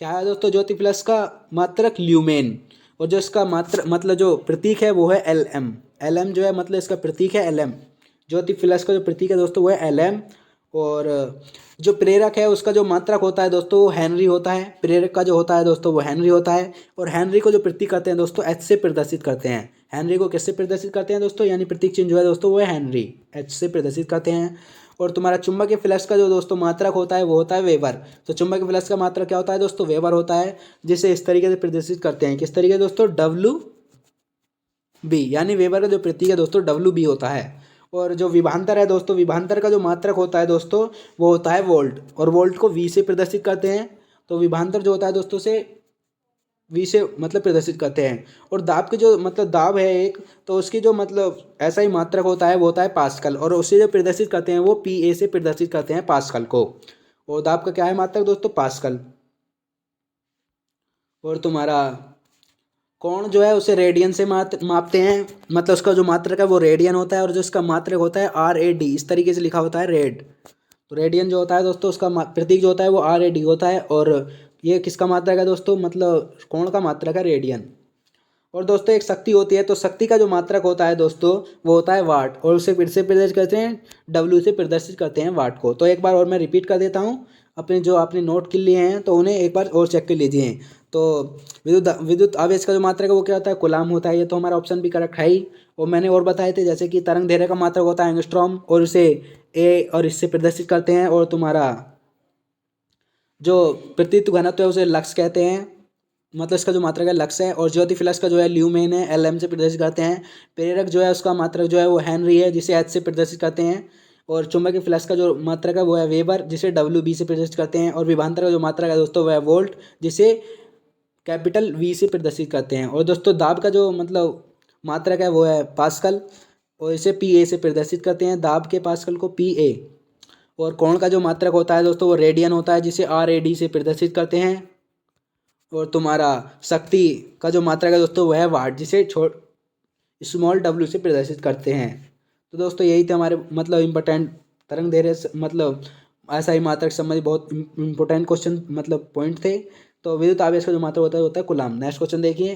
क्या है दोस्तों, ज्योति फ्लक्स का मात्रक ल्यूमेन। और जो इसका मात्र मतलब जो प्रतीक है वो है एल एम। एल एम जो है मतलब इसका प्रतीक है एल एम। ज्योति फ्लक्स का जो प्रतीक है दोस्तों वो है एल एम। और जो प्रेरक है उसका जो मात्रक होता है दोस्तों वो हेनरी होता है। प्रेरक का जो होता है दोस्तों वो हेनरी होता है। और हेनरी को जो प्रतीक करते हैं दोस्तों एच से प्रदर्शित करते हैं। हेनरी को किससे प्रदर्शित करते हैं दोस्तों, यानी प्रतीक चिन्ह जो है दोस्तों वो है हेनरी, एच से प्रदर्शित करते हैं। और तुम्हारा चुंबकीय फ्लक्स का जो दोस्तों मात्रक होता है वो होता है वेबर। तो चुंबकीय फ्लक्स का मात्रक क्या होता है दोस्तों, वेबर होता है, जिसे इस तरीके से प्रदर्शित करते हैं, किस तरीके से दोस्तों, डब्ल्यू बी, यानी वेबर का जो प्रतीक है दोस्तों डब्ल्यू बी होता है। और जो विभवांतर है दोस्तों, विभवांतर का जो मात्रक होता है दोस्तों वो होता है वोल्ट, और वोल्ट को वी से प्रदर्शित करते हैं। तो विभवांतर जो होता है दोस्तों से वी से मतलब प्रदर्शित करते हैं। और दाब के जो मतलब दाब है एक, तो उसकी जो मतलब ऐसा ही मात्रक होता है वो होता है पास्कल, और उसे जो प्रदर्शित करते हैं वो पी ए से प्रदर्शित करते हैं पास्कल को। और दाब का क्या है मात्रक दोस्तों, पास्कल। और तुम्हारा कोण जो है उसे रेडियन से मापते हैं, मतलब उसका जो मात्रक है वो रेडियन होता है, और जो इसका मात्रक होता है आर ए डी, इस तरीके से लिखा होता है रेड। तो रेडियन जो होता है दोस्तों उसका प्रतीक जो होता है वो आर ए डी होता है। और ये किसका मात्रक है दोस्तों, मतलब कोण का मात्रक है रेडियन। और दोस्तों एक शक्ति होती है, तो शक्ति का जो मात्रक होता है दोस्तों वो होता है वाट, और उसे फिर से प्रदर्शित करते हैं डब्ल्यू से प्रदर्शित करते हैं वाट को। तो एक बार और मैं रिपीट कर देता हूँ, अपने जो आपने नोट कर लिए हैं तो उन्हें एक बार और चेक कर लीजिए। तो विद्युत आवेश का जो मात्रक है वो क्या होता है, कूलाम होता है। ये तो हमारा ऑप्शन भी करेक्ट है ही। और मैंने और बताए थे जैसे कि तरंग दैर्घ्य का मात्रक होता है एंगस्ट्रॉम, और इसे ए और इससे प्रदर्शित करते हैं। और तुम्हारा जो प्रतित्व घनत्व है उसे लक्स कहते हैं, मतलब इसका जो मात्रक है लक्स है। और ज्योति फ्लक्स का जो है ल्यूमेन है, एल एम से प्रदर्शित करते हैं। प्रेरक जो है उसका मात्रक जो है वो हेनरी है, जिसे एच से प्रदर्शित करते हैं। और चुंबकीय फ्लक्स का जो मात्रक है वो है वेबर, जिसे डब्ल्यू बी से प्रदर्शित करते हैं। और विभवांतर का जो मात्रक है दोस्तों वो है वोल्ट, जिसे कैपिटल वी से प्रदर्शित करते हैं। और दोस्तों दाब का जो मतलब मात्रक है वो है पास्कल, और इसे पी ए से प्रदर्शित करते हैं, दाब के पास्कल को पी ए। और कोण का जो मात्रक होता है दोस्तों वो रेडियन होता है, जिसे आर ए डी से प्रदर्शित करते हैं। और तुम्हारा शक्ति का जो मात्रक है दोस्तों वह है वाट, जिसे स्मॉल डब्ल्यू से प्रदर्शित करते हैं। तो दोस्तों यही थे हमारे मतलब इम्पोर्टेंट तरंग दैर्घ्य मतलब ऐसा ही मात्रक संबंधी बहुत इंपॉर्टेंट क्वेश्चन मतलब पॉइंट थे। तो विद्युत आवेश का जो मात्रक होता है कूलाम। नेक्स्ट क्वेश्चन देखिए,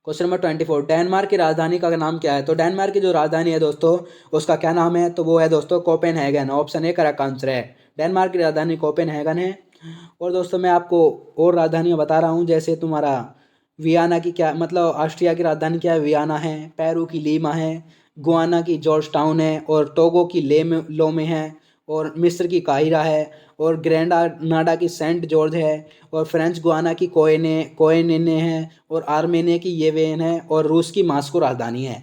क्वेश्चन नंबर 24, डेनमार्क की राजधानी का नाम क्या है। तो डेनमार्क की जो राजधानी है दोस्तों उसका क्या नाम है, तो वो है दोस्तों Copenhagen. Option A correct answer है, डेनमार्क की राजधानी कोपेनहेगन है। और दोस्तों मैं आपको और राजधानियाँ बता रहा हूँ, जैसे तुम्हारा वियना की क्या मतलब ऑस्ट्रिया की राजधानी क्या है, वियना है। पेरू की लीमा है। गुआना की जॉर्ज टाउन है। और टोगो की लोमे है। और मिस्र की काहिरा है। और ग्रेनाडा की सेंट जॉर्ज है। और फ्रेंच गुआना की कोएनेने है। और आर्मेनिया की येवेन है। और रूस की मास्को राजधानी है।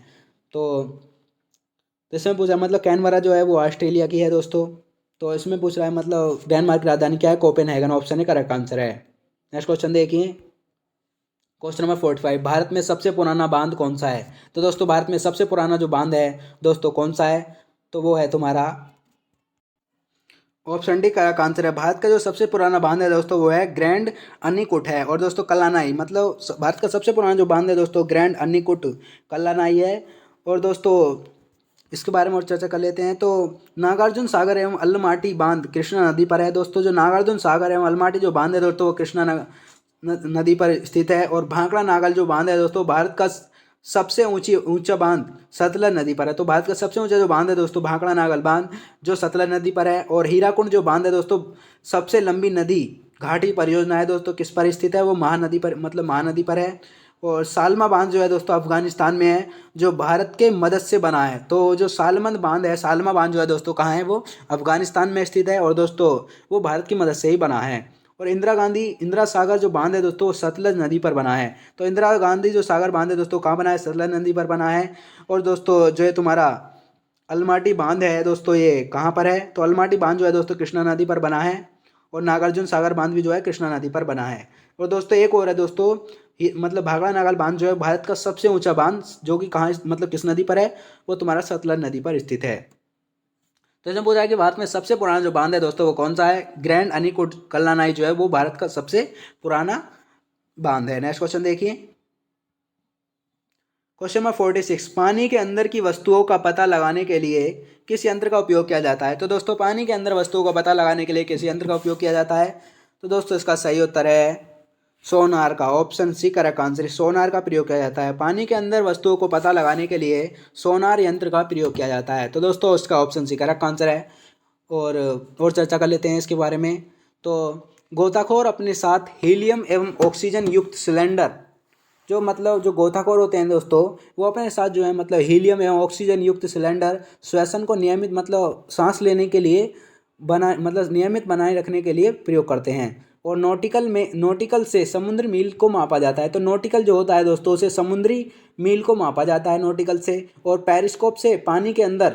तो इसमें पूछा मतलब कैनबरा जो है वो ऑस्ट्रेलिया की है दोस्तों। तो इसमें पूछ रहा है मतलब डेनमार्क की राजधानी क्या है, कोपेनहेगन। ऑप्शन है करेक्ट आंसर है। नेक्स्ट क्वेश्चन देखिए, क्वेश्चन नंबर 45, भारत में सबसे पुराना बांध कौन सा है। तो दोस्तों भारत में सबसे पुराना जो बांध है दोस्तों कौन सा है, तो वो है तुम्हारा ऑप्शन डी करेक्ट आंसर है। भारत का जो सबसे पुराना बांध है दोस्तों वो है ग्रैंड अन्नीकुट है। और दोस्तों कल्लानाई मतलब भारत का सबसे पुराना जो बांध है दोस्तों ग्रैंड अन्नीकुट कल्लानाई है। और दोस्तों इसके बारे में और चर्चा कर लेते हैं। तो नागार्जुन सागर एवं अलमाटी बांध कृष्णा नदी पर है दोस्तों। जो नागार्जुन सागर एवं अलमाटी जो बांध है दोस्तों वो कृष्णा नदी पर स्थित है। और भांकड़ा नागल जो बांध है दोस्तों भारत का सबसे ऊंचा बांध सतलज नदी पर है। तो भारत का सबसे ऊंचा जो बांध है दोस्तों भांकड़ा नागल बांध जो सतलज नदी पर है। और हीराकुंड जो बांध है दोस्तों सबसे लंबी नदी घाटी परियोजना है दोस्तों, किस पर स्थित है, वो महानदी पर मतलब महानदी पर है। और सालमा बांध जो है दोस्तों अफगानिस्तान में है, जो भारत के मदद से बना है। तो जो सालमंद बांध है, सालमा बांध जो है दोस्तों कहाँ है, वो अफगानिस्तान में स्थित है। और दोस्तों वो भारत की मदद से ही बना है। और इंदिरा सागर जो बांध है दोस्तों वो सतलज नदी पर बना है। तो इंदिरा गांधी जो सागर बांध है दोस्तों कहाँ बना है, सतलज नदी पर बना है। और दोस्तों जो है तुम्हारा अलमाटी बांध है दोस्तों ये कहाँ पर है, तो अलमाटी बांध जो है दोस्तों कृष्णा नदी पर बना है। और नागार्जुन सागर बांध भी जो है कृष्णा नदी पर बना है। और दोस्तों एक और है दोस्तों मतलब भाखड़ा नागल बांध जो है भारत का सबसे ऊंचा बांध जो कि कहाँ मतलब किस नदी पर है, वो तुम्हारा सतलज नदी पर स्थित है। तो इसमें पूछा है कि भारत में सबसे पुराना जो बांध है दोस्तों वो कौन सा है, ग्रैंड अनीकट कल्लानाई जो है वो भारत का सबसे पुराना बांध है। नेक्स्ट क्वेश्चन देखिए, क्वेश्चन नंबर 46, पानी के अंदर की वस्तुओं का पता लगाने के लिए किस यंत्र का उपयोग किया जाता है। तो दोस्तों पानी के अंदर वस्तुओं का पता लगाने के लिए किस यंत्र का उपयोग किया जाता है, तो दोस्तों इसका सही उत्तर है सोनार का। ऑप्शन सी करेक्ट आंसर है, सोनार का प्रयोग किया जाता है। पानी के अंदर वस्तुओं को पता लगाने के लिए सोनार यंत्र का प्रयोग किया जाता है। तो दोस्तों उसका ऑप्शन सी करेक्ट आंसर है। और चर्चा कर लेते हैं इसके बारे में। तो गोताखोर अपने साथ हीलियम एवं ऑक्सीजन युक्त सिलेंडर, जो मतलब जो गोताखोर होते हैं दोस्तों, वो अपने साथ जो है मतलब हीलियम एवं ऑक्सीजन युक्त सिलेंडर श्वसन को नियमित मतलब सांस लेने के लिए मतलब नियमित बनाए रखने के लिए प्रयोग करते हैं। और नॉटिकल से समुद्री मील को मापा जाता है। तो नॉटिकल जो होता है दोस्तों, उसे समुद्री मील को मापा जाता है नॉटिकल से। और पेरिस्कोप से पानी के अंदर,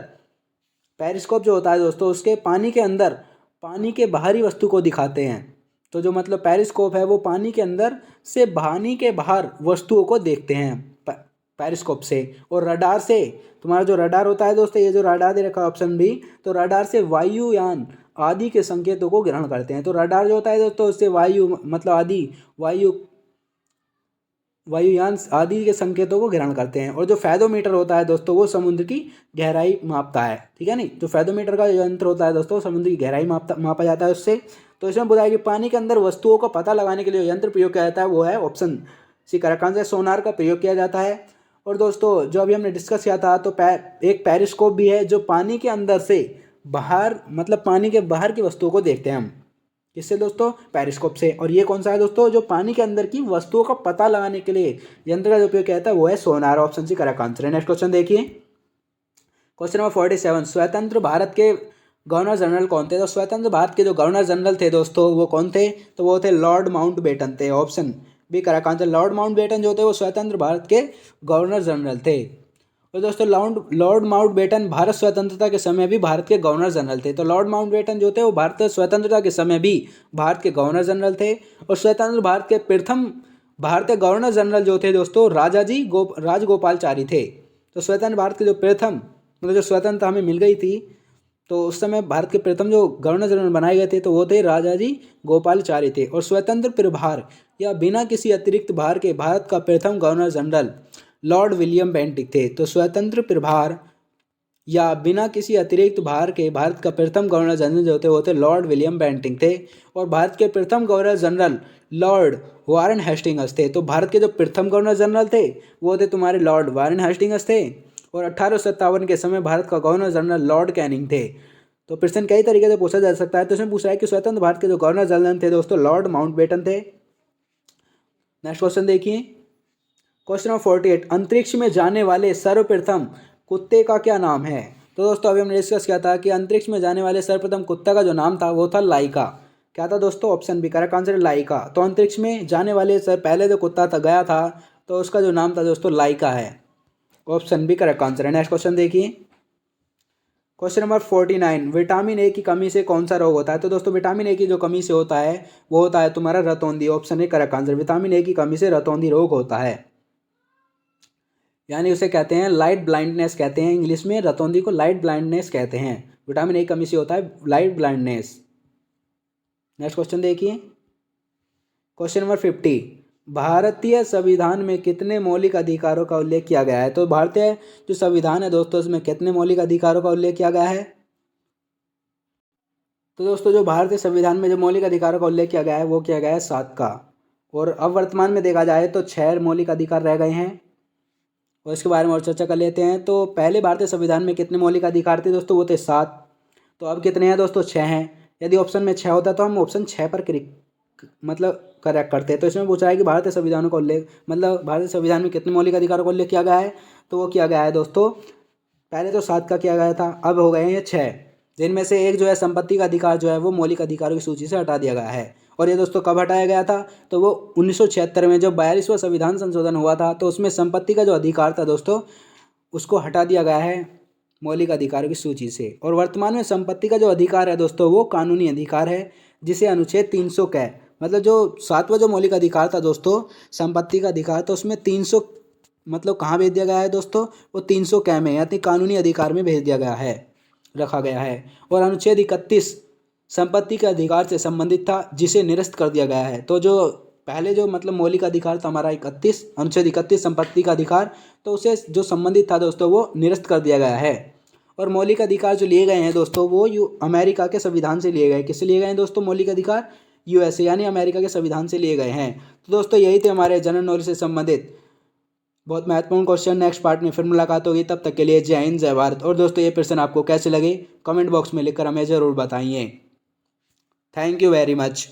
पेरिस्कोप जो होता है दोस्तों, उसके पानी के अंदर पानी के बाहरी वस्तु को दिखाते हैं। तो जो मतलब पेरिस्कोप है वो पानी के अंदर से पानी के बाहर वस्तुओं को देखते हैं पेरिस्कोप से। और रडार से, तुम्हारा जो रडार होता है दोस्तों, ये जो रडार दे रखा है ऑप्शन बी, तो रडार से वायुयान आदि के संकेतों को ग्रहण करते हैं। तो रडार जो होता है दोस्तों, उससे वायु मतलब आदि वायुयान आदि के संकेतों को ग्रहण करते हैं। और जो फेदोमीटर होता है दोस्तों, वो समुद्र की गहराई मापता है। ठीक है नहीं, जो फेदोमीटर का यंत्र होता है दोस्तों, समुद्र की गहराई मापा जाता है उससे। तो इसमें बताया कि पानी के अंदर वस्तुओं का पता लगाने के लिए यंत्र प्रयोग किया जाता है, वो है ऑप्शन सी करेक्ट आंसर, सोनार का प्रयोग किया जाता है। और दोस्तों जो अभी हमने डिस्कस किया था, तो एक पेरिस्कोप भी है जो पानी के अंदर से बाहर मतलब पानी के बाहर की वस्तुओं को देखते हैं हम। किससे दोस्तों? पेरिस्कोप से। और ये कौन सा है दोस्तों? जो पानी के अंदर की वस्तुओं का पता लगाने के लिए यंत्र का जो उपयोग किया जाता है वो है सोनार। ऑप्शन सी करेक्ट आंसर है। नेक्स्ट क्वेश्चन देखिए, क्वेश्चन नंबर 47, स्वतंत्र भारत के गवर्नर जनरल कौन थे? तो स्वतंत्र भारत के जो गवर्नर जनरल थे दोस्तों, वो कौन थे? तो वो थे लॉर्ड माउंटबेटन थे। Option B correct answer. Lord Mountbatten जो थे वो स्वतंत्र भारत के गवर्नर जनरल थे। और दोस्तों लॉर्ड माउंटबेटन भारत स्वतंत्रता के समय भी भारत के गवर्नर जनरल थे। तो लॉर्ड माउंटबेटन जो थे वो भारत स्वतंत्रता के समय भी भारत के गवर्नर जनरल थे। और स्वतंत्र भारत के प्रथम भारतीय गवर्नर जनरल जो थे दोस्तों, राजगोपालचारी थे। तो स्वतंत्र भारत के जो प्रथम मतलब जो स्वतंत्रता हमें मिल गई थी, तो उस समय भारत के प्रथम जो गवर्नर जनरल बनाए गए थे, तो वो थे राजाजी गोपालचारी थे। और स्वतंत्र प्रभार या बिना किसी अतिरिक्त भार के भारत का प्रथम governor general Lord William Bentinck थे। तो स्वतंत्र प्रभार या बिना किसी अतिरिक्त भार के भारत का प्रथम गवर्नर जनरल जो थे वो थे लॉर्ड विलियम बेंटिक थे। और भारत के प्रथम governor general Lord Warren Hastings थे। तो भारत के जो प्रथम गवर्नर जनरल थे वो थे तुम्हारे लॉर्ड वारन हेस्टिंग्स थे। और 1857 के समय भारत का गवर्नर जनरल लॉर्ड कैनिंग थे। तो प्रश्न कई तरीके से पूछा जा सकता है। तो इसमें पूछा है कि स्वतंत्र भारत के जो गवर्नर जनरल थे दोस्तों, लॉर्ड माउंटबेटन थे। नेक्स्ट क्वेश्चन देखिए, क्वेश्चन नंबर 48, अंतरिक्ष में जाने वाले सर्वप्रथम कुत्ते का क्या नाम है? तो दोस्तों अभी हमने डिस्कस किया था कि अंतरिक्ष में जाने वाले सर्वप्रथम कुत्ता का जो नाम था वो था लाइका। क्या था दोस्तों? ऑप्शन बी करेक्ट आंसर है, लाइका। तो अंतरिक्ष में जाने वाले पहले जो कुत्ता था गया था, तो उसका जो नाम था दोस्तों लाइका है। ऑप्शन बी करेक्ट आंसर है। नेक्स्ट क्वेश्चन देखिए, क्वेश्चन नंबर 49, विटामिन ए की कमी से कौन सा रोग होता है? तो दोस्तों विटामिन ए की जो कमी से होता है वो होता है तुम्हारा रतौंधी। Option A correct answer, vitamin A की कमी से रतौंधी रोग होता है, यानी उसे कहते हैं लाइट ब्लाइंडनेस कहते हैं इंग्लिश में। रतौंधी को लाइट ब्लाइंडनेस कहते हैं। विटामिन ए की कमी से होता है लाइट ब्लाइंडनेस। नेक्स्ट क्वेश्चन देखिए, क्वेश्चन नंबर 50, भारतीय संविधान में कितने मौलिक अधिकारों का उल्लेख किया गया है? तो भारतीय जो संविधान है दोस्तों, उसमें कितने मौलिक अधिकारों का उल्लेख किया गया है? तो दोस्तों जो भारतीय संविधान में जो मौलिक अधिकारों का उल्लेख किया गया है वो किया गया है 7 का। और अब वर्तमान में देखा जाए तो 6 मौलिक अधिकार रह गए हैं, और इसके बारे में और चर्चा कर लेते हैं। तो पहले भारतीय संविधान में कितने मौलिक अधिकार थे दोस्तों? वो थे 7। तो अब कितने हैं दोस्तों? 6 हैं। यदि ऑप्शन में 6 होता तो हम ऑप्शन 6 पर मतलब करेक्ट करते हैं। तो इसमें पूछा है कि भारतीय संविधान का उल्लेख मतलब भारतीय संविधान में कितने मौलिक अधिकारों का उल्लेख किया गया है? तो वो किया गया है दोस्तों, पहले तो 7 का किया गया था, अब हो गए हैं 6, जिनमें से एक जो है संपत्ति का अधिकार जो है वो मौलिक अधिकारों की सूची से हटा दिया गया है। और ये दोस्तों कब हटाया गया था? तो वो 1976 में जब 42वां संविधान संशोधन हुआ था, तो उसमें संपत्ति का जो अधिकार था दोस्तों उसको हटा दिया गया है मौलिक अधिकारों की सूची से। और वर्तमान में संपत्ति का जो अधिकार है दोस्तों वो कानूनी अधिकार है, जिसे अनुच्छेद 300 कै मतलब जो 7वां जो मौलिक अधिकार था दोस्तों संपत्ति का अधिकार, तो उसमें 300 मतलब कहाँ भेज दिया गया है दोस्तों? वो 300 कै में यानी कानूनी अधिकार में भेज दिया गया है, रखा गया है। और अनुच्छेद 31 संपत्ति के अधिकार से संबंधित था, जिसे निरस्त कर दिया गया है। तो जो पहले जो मतलब मौलिक अधिकार था हमारा 31 अनुच्छेद 31 संपत्ति का अधिकार, तो उसे जो संबंधित था दोस्तों वो निरस्त कर दिया गया है। और मौलिक अधिकार जो लिए गए हैं दोस्तों वो अमेरिका के संविधान से लिए गए। किससे लिए गए हैं दोस्तों मौलिक अधिकार? यूएसए यानी अमेरिका के संविधान से लिए गए हैं। तो दोस्तों यही थे हमारे जनरल नॉलेज से संबंधित बहुत महत्वपूर्ण क्वेश्चन नेक्स्ट पार्ट में फिर मुलाकात होगी, तब तक के लिए जय हिंद जय भारत। और दोस्तों ये प्रश्न आपको कैसे लगे कमेंट बॉक्स में लिखकर हमें ज़रूर बताइए। Thank you very much.